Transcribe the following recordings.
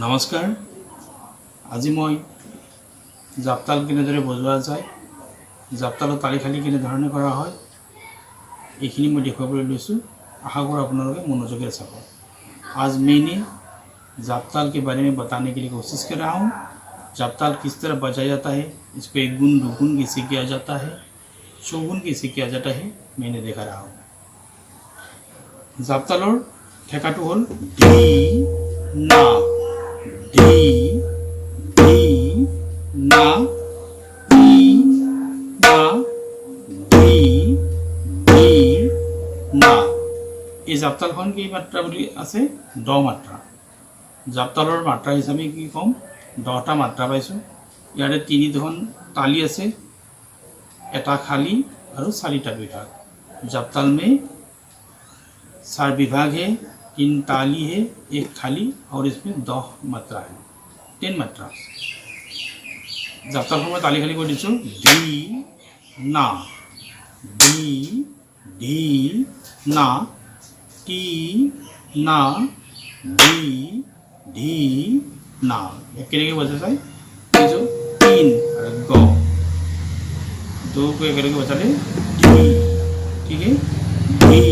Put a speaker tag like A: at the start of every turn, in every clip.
A: নমস্কাৰ। আজি মই জাপতাল কেনেদৰে বজোৱা যায়, জাপতালৰ তালিখালি কেনেধৰণে কৰা হয়, এইখিনি মই দেখুৱাবলৈ লৈছোঁ। आशा करो आप लोग मनोযোगें चाह। आज मैंने जापताल के बारे में बताने के लिए कोशिश कर रहा हूँ। जापताल किस तरह बजाया जाता है, इसको एक गुण दो गुण कैसे किया जाता है, चौगुण कैसे किया जाता है, मैंने देखा रहा हूँ। जापतालर ठेकाटो हल डी ना डी डी ना डी ना डी डी ना। এই জাপতালখন কি মাত্ৰা বুলি আছে? 10 মাত্ৰা। জাপতালৰ মাত্ৰা হিচাপে কি কম? 10টা মাত্ৰা পাইছোঁ। ইয়াৰে 3খন তালি আছে, এটা খালি আৰু 4টা বিভাগ। जापताल में 4 विभाग है, 3 ताली है, 1 खाली और इसमें 10 मात्रा है, 10 मात्रा। जापताल में ताली खाली कर दीजिए। डी ना डी डी ना टी ना डी डी ना। एक बजा जाए जो 3 ग 2 को एक बजाले डी, ठीक है। डी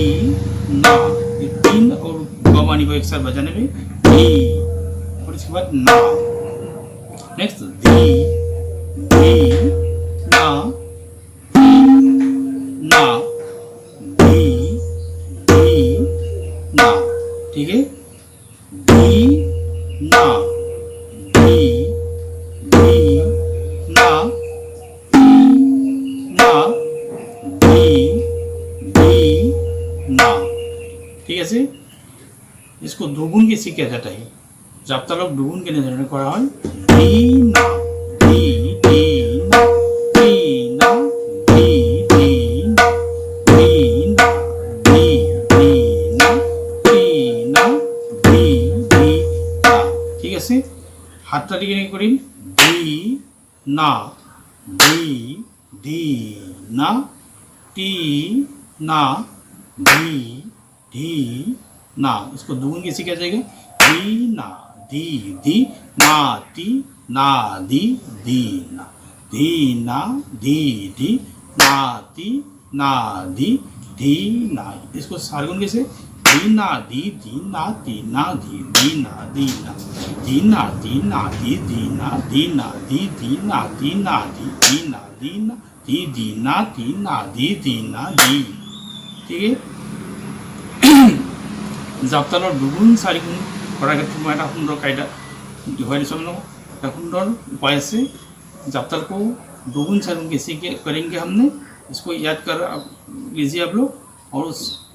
A: ना, ये 3 और ग वाणी को एक साथ बजाने में डी, और इसके बाद ना। नेक्स्ट डी डी ना ना डी डी ना, ठीक है। डी ना डी डी ना ना डी डी ना, ठीक है। इसको दुगुण कैसे किया जाता है? जापतालक दुगुण के निर्धारण करा है। डी ना डी डी ना डी ना डी डी ना डी ना डी डी ना डी ना डी डी ना, ठीक है। हातटा दिके কি কৰিম? डी ना डी डी ना टी ना डी डी ना। इसको दुगुण कैसे किया जाएगा? डी ना दी दी ना टी ना दी दी ना दी ना दी दी ना ती ना दी दी ना। इसको सारगुण कैसे? दी ना दी ना ती ना दी ना दी ना दी ना दी ना दी ना दी ना दी ना दी ना दी ना दी ना दी ना ती ना दी ना दी, ठीक है। জাপতালৰ দুগুণ চাৰিগুণ কৰাৰ ক্ষেত্ৰত মই এটা সুন্দৰ কায়দা দেখুৱাই দিছোঁ আপোনালোকক। एक सुंदर उपाय से जापताल को दोगुन चारगुन कैसे करेंगे हमने, इसको याद कर लीजिए आप लोग, और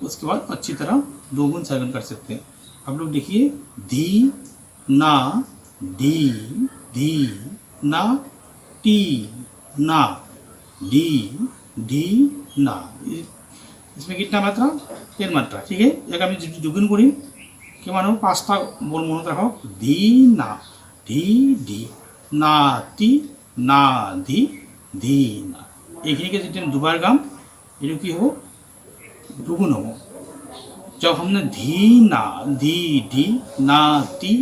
A: उसके बाद अच्छी तरह दोगुन चारगुन कर सकते हैं। आप लोग देखिए धी ना डी डी ना टी ना डी डी ना। इसमें कितना मात्रा? 10 मात्रा, ठीक है। एक आम दुगुन करी कि मानो 5टा बोल मन रखक। डी ना डी डी ना टी ना धी धी ना। এইখিনিকে যদি দুবাৰ গাম এইটো কি হ'ব? দুগুণ হ'ব। जब हमने धी ना धी धी ना ती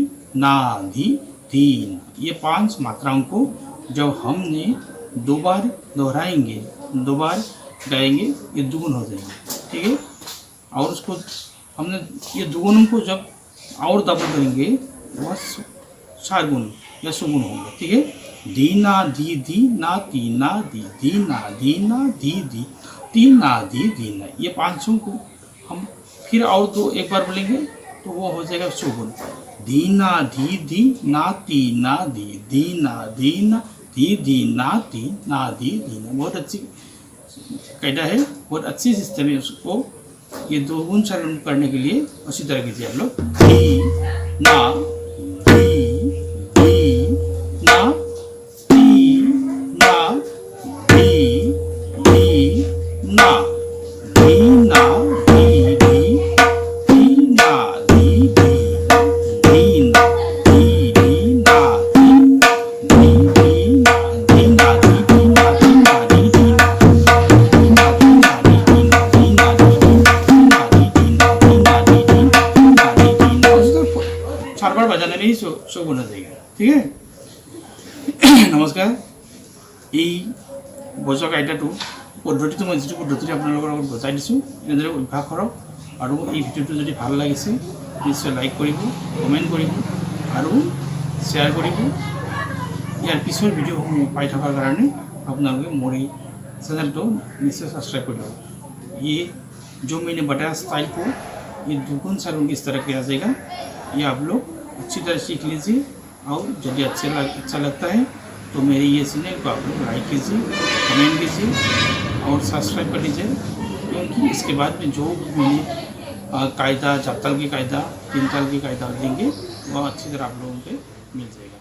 A: ना धी धी ना, ये 5 मात्राओं को जब हमने 2 बार दोहराएंगे, 2 बार गाएंगे, ये दुगुण हो जाएंगे, ठीक है। और उसको हमने ये दुगुणों को जब और डबल करेंगे वह 4 गुण या सुगुण होंगे, ठीक है। दी ना दी ना ती ना दी ना दी ती ना दी ना। ये 5 को हम फिर और 2 एक बार बोलेंगे तो वो हो जाएगा सुगुण। दी ना ना ती ना दी ना दी ना ती ना दी ना। बहुत अच्छी कायदा है, बहुत अच्छी सिस्टम है। उसको ये दोगुण चारगुण करने के लिए उसी तरह कीजिए आप लोग। दी ना दी दी ना ती ना दी दी ना दी ना दी दी दी ना दी दी दी ना दी दी ना दी दी ना दी ना दी ना दी ना दी दी ना। 4 बार शो बना जाएगा। ठीक है। नमस्कार। এই বজোৱা কাইদাটো পদ্ধতিটো মই যিটো পদ্ধতিৰে আপোনালোকৰ আগত বুজাই দিছোঁ এনেদৰে অভ্যাস কৰক। আৰু এই ভিডিঅ'টো যদি ভাল লাগিছে নিশ্চয় লাইক কৰিব, কমেণ্ট কৰিব আৰু শ্বেয়াৰ কৰিব। ইয়াৰ পিছৰ ভিডিঅ'সমূহ পাই থকাৰ কাৰণে আপোনালোকে মোৰ এই चैनल को निश्चय सब्सक्राइब कर लो। ये जो मैंने बताया स्टाइल को ये दुगुन चारगुन किस तरह किया जाएगा ये आप लोग अच्छी तरह सीख लीजिए। और यदि अच्छा लगता है तो मेरे ये चैनल को आप लोग लाइक कीजिए, कमेंट कीजिए और सब्सक्राइब कर लीजिए, क्योंकि इसके बाद में जो मैंने कायदा, जाप्ताल की कायदा, तीन ताल की कायदा देंगे वह अच्छी तरह आप लोगों को मिल जाएगा।